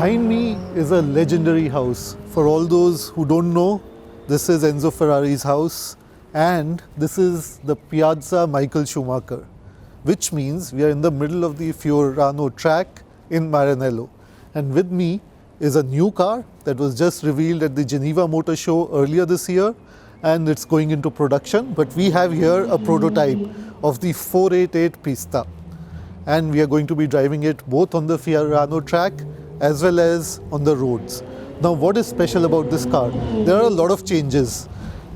Behind me is a legendary house. For all those who don't know, this is Enzo Ferrari's house and this is the Piazza Michael Schumacher, which means we are in the middle of the Fiorano track in Maranello. And with me is a new car that was just revealed at the Geneva Motor Show earlier this year, and it's going into production. But we have here a prototype of the 488 Pista, and we are going to be driving it both on the Fiorano track as well as on the roads. Now, what is special about this car? There are a lot of changes.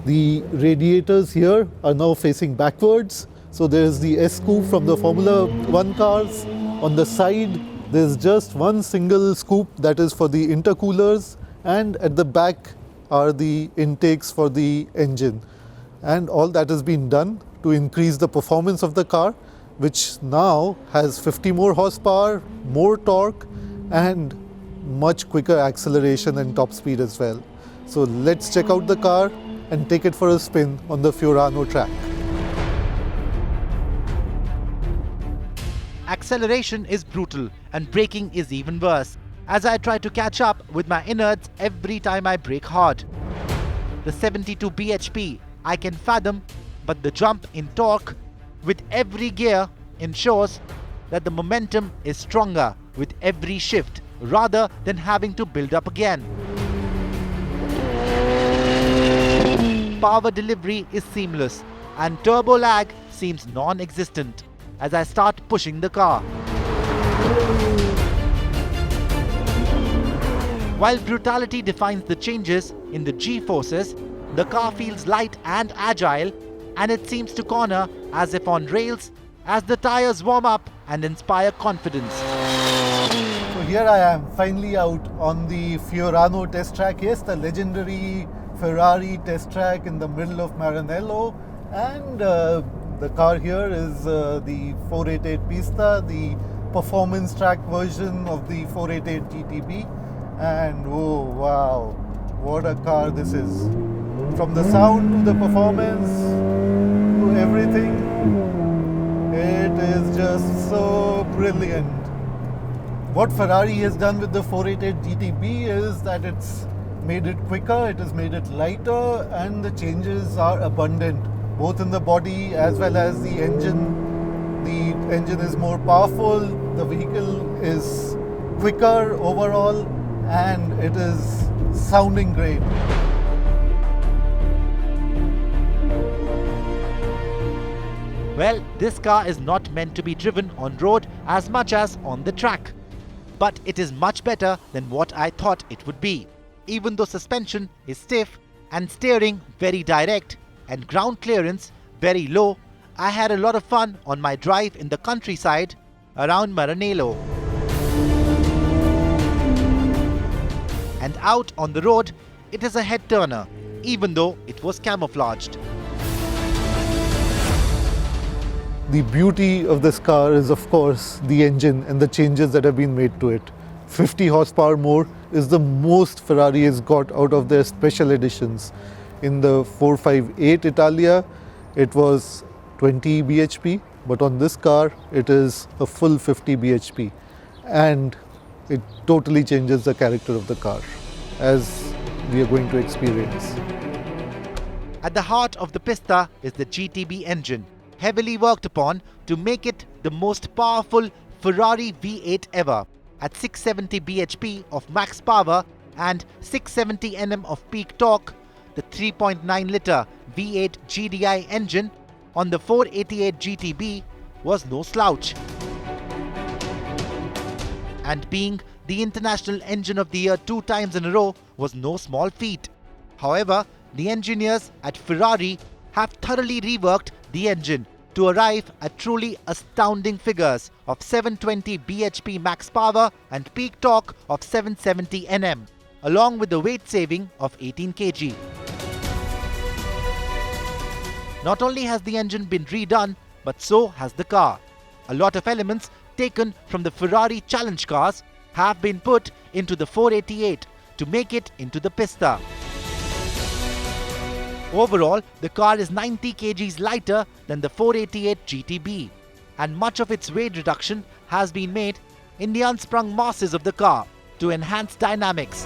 The radiators here are now facing backwards. So there is the S-scoop from the Formula 1 cars. On the side, there's just one single scoop that is for the intercoolers, and at the back are the intakes for the engine. And all that has been done to increase the performance of the car, which now has 50 more horsepower, more torque, and much quicker acceleration and top speed as well. So let's check out the car and take it for a spin on the Fiorano track. Acceleration is brutal and braking is even worse, as I try to catch up with my innards every time I brake hard. The 72 bhp I can fathom, but the jump in torque with every gear ensures that the momentum is stronger with every shift rather than having to build up again. Power delivery is seamless and turbo lag seems non-existent as I start pushing the car. While brutality defines the changes in the G-forces, the car feels light and agile, and it seems to corner as if on rails as the tires warm up and inspire confidence. So here I am, finally out on the Fiorano test track. Yes, the legendary Ferrari test track in the middle of Maranello, and the car here is the 488 Pista, the performance track version of the 488 GTB. And oh wow, what a car this is. From the sound to the performance to everything, it is just so brilliant. What Ferrari has done with the 488 GTB is that it's made it quicker, it has made it lighter, and the changes are abundant, both in the body as well as the engine. The engine is more powerful, the vehicle is quicker overall, and it is sounding great. Well, this car is not meant to be driven on road as much as on the track. But it is much better than what I thought it would be. Even though suspension is stiff and steering very direct and ground clearance very low, I had a lot of fun on my drive in the countryside around Maranello. And out on the road, it is a head turner, even though it was camouflaged. The beauty of this car is, of course, the engine and the changes that have been made to it. 50 horsepower more is the most Ferrari has got out of their special editions. In the 458 Italia, it was 20 bhp, but on this car, it is a full 50 bhp. And it totally changes the character of the car, as we are going to experience. At the heart of the Pista is the GTB engine, heavily worked upon to make it the most powerful Ferrari V8 ever. At 670 bhp of max power and 670 Nm of peak torque, the 3.9-litre V8 GDI engine on the 488 GTB was no slouch. And being the International Engine of the Year 2 times in a row was no small feat. However, the engineers at Ferrari have thoroughly reworked the engine to arrive at truly astounding figures of 720 bhp max power and peak torque of 770 Nm, along with the weight saving of 18 kg. Not only has the engine been redone, but so has the car. A lot of elements taken from the Ferrari challenge cars have been put into the 488 to make it into the Pista. Overall, the car is 90 kgs lighter than the 488 GTB, and much of its weight reduction has been made in the unsprung masses of the car, to enhance dynamics.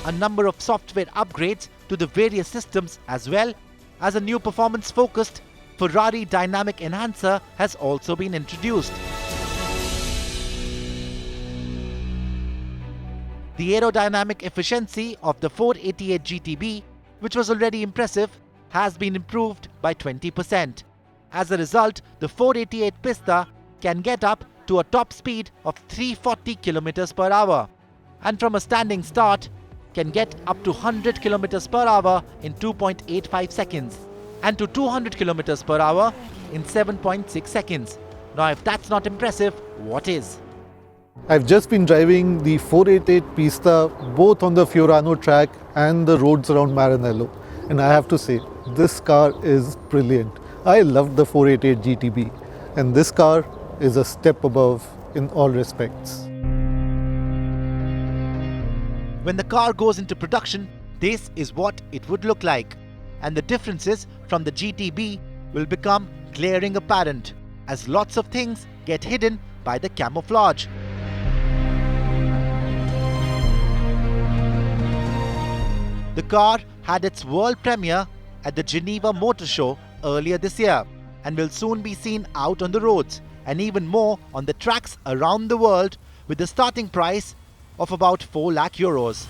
A number of software upgrades to the various systems as well as a new performance-focused Ferrari Dynamic Enhancer has also been introduced. The aerodynamic efficiency of the 488 GTB, which was already impressive, has been improved by 20%. As a result, the 488 Pista can get up to a top speed of 340 km per hour, and from a standing start can get up to 100 km per hour in 2.85 seconds and to 200 km per hour in 7.6 seconds. Now if that's not impressive, what is? I've just been driving the 488 Pista both on the Fiorano track and the roads around Maranello, and I have to say, this car is brilliant. I love the 488 GTB, and this car is a step above in all respects. When the car goes into production, this is what it would look like, and the differences from the GTB will become glaring apparent as lots of things get hidden by the camouflage. The car had its world premiere at the Geneva Motor Show earlier this year and will soon be seen out on the roads and even more on the tracks around the world with a starting price of about 4 lakh euros.